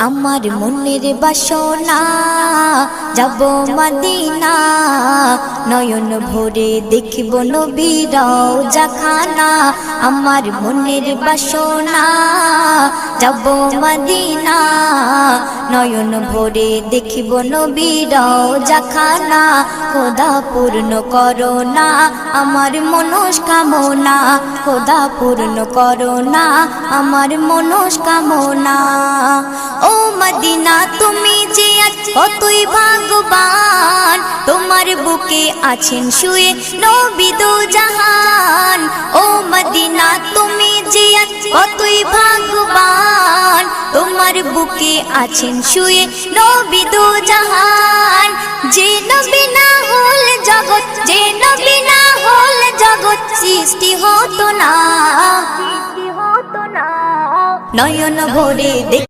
আমার মনের বাসনা যাব মদিনা, নয়ন ভরে দেখব নবীর রওজা খানা। আমার মনের বাসনা যাব মদিনা, নয়ন ভরে দেখব নবীর রওজা খানা। খোদা পূর্ণ করো না আমার মনস্কামনা, খোদা পূর্ণ করো না আমার মনস্কামনা। ও মদিনা তুমি যে কতই ভাগ্যবান, তোমার বুকে আছেন শুয়ে নবী দো জাহান। ও মদিনা তুমি যে কতই ভাগ্যবান, তোমার বুকে আছেন শুয়ে নবী দো জাহান। যে নবী না হল জগৎ, যে নবী না হল জগৎ সৃষ্টি হতো না, নয়ন ভরে